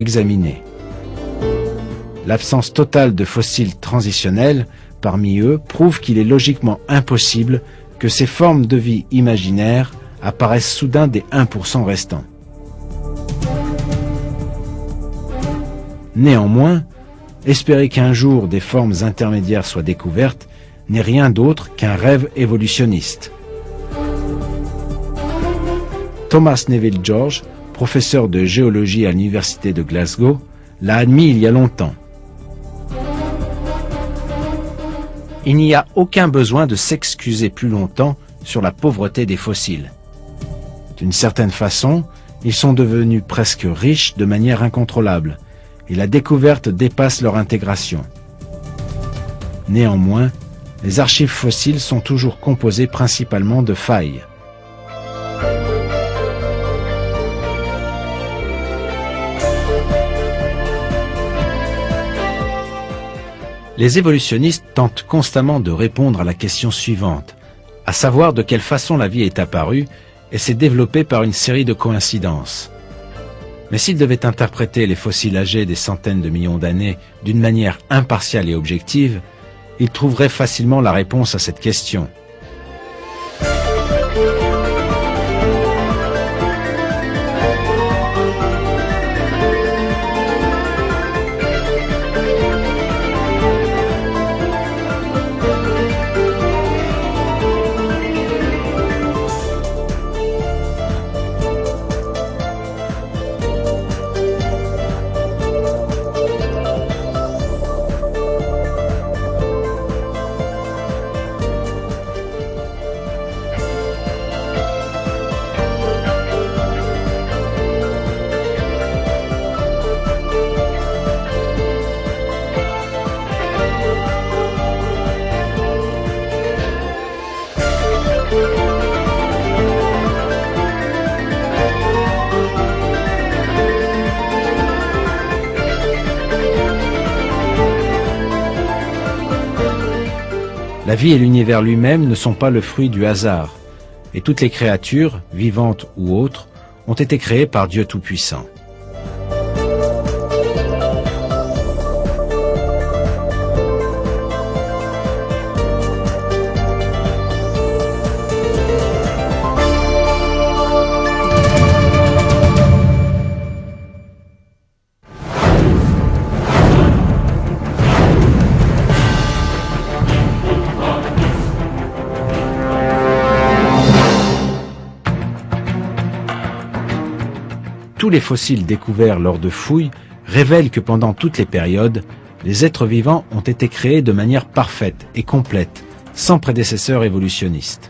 examinés. L'absence totale de fossiles transitionnels parmi eux prouve qu'il est logiquement impossible que ces formes de vie imaginaires apparaissent soudain des 1% restants. Néanmoins, espérer qu'un jour des formes intermédiaires soient découvertes n'est rien d'autre qu'un rêve évolutionniste. Thomas Neville George, professeur de géologie à l'université de Glasgow, l'a admis il y a longtemps. Il n'y a aucun besoin de s'excuser plus longtemps sur la pauvreté des fossiles. D'une certaine façon, ils sont devenus presque riches de manière incontrôlable, et la découverte dépasse leur intégration. Néanmoins, les archives fossiles sont toujours composées principalement de failles. Les évolutionnistes tentent constamment de répondre à la question suivante, à savoir de quelle façon la vie est apparue et s'est développée par une série de coïncidences. Mais s'ils devaient interpréter les fossiles âgés des centaines de millions d'années d'une manière impartiale et objective, ils trouveraient facilement la réponse à cette question. La vie et l'univers lui-même ne sont pas le fruit du hasard, et toutes les créatures, vivantes ou autres, ont été créées par Dieu Tout-Puissant. Tous les fossiles découverts lors de fouilles révèlent que pendant toutes les périodes, les êtres vivants ont été créés de manière parfaite et complète, sans prédécesseur évolutionniste.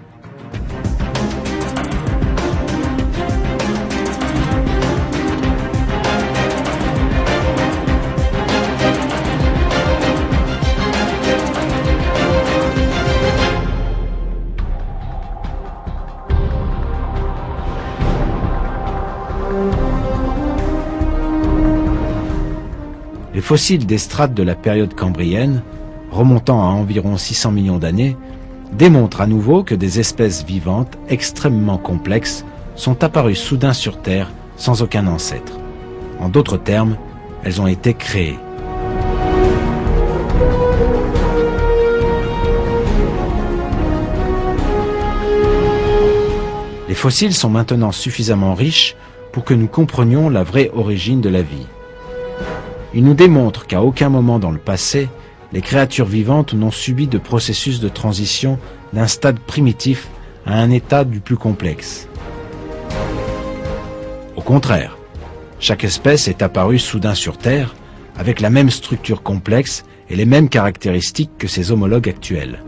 Les fossiles des strates de la période cambrienne, remontant à environ 600 millions d'années, démontrent à nouveau que des espèces vivantes extrêmement complexes sont apparues soudain sur Terre sans aucun ancêtre. En d'autres termes, elles ont été créées. Les fossiles sont maintenant suffisamment riches pour que nous comprenions la vraie origine de la vie. Il nous démontre qu'à aucun moment dans le passé, les créatures vivantes n'ont subi de processus de transition d'un stade primitif à un état du plus complexe. Au contraire, chaque espèce est apparue soudain sur Terre avec la même structure complexe et les mêmes caractéristiques que ses homologues actuels.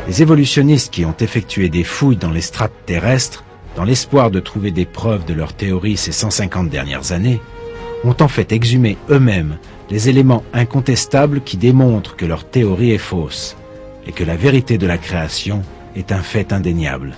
Les évolutionnistes qui ont effectué des fouilles dans les strates terrestres, dans l'espoir de trouver des preuves de leur théorie ces 150 dernières années, ont en fait exhumé eux-mêmes les éléments incontestables qui démontrent que leur théorie est fausse et que la vérité de la création est un fait indéniable.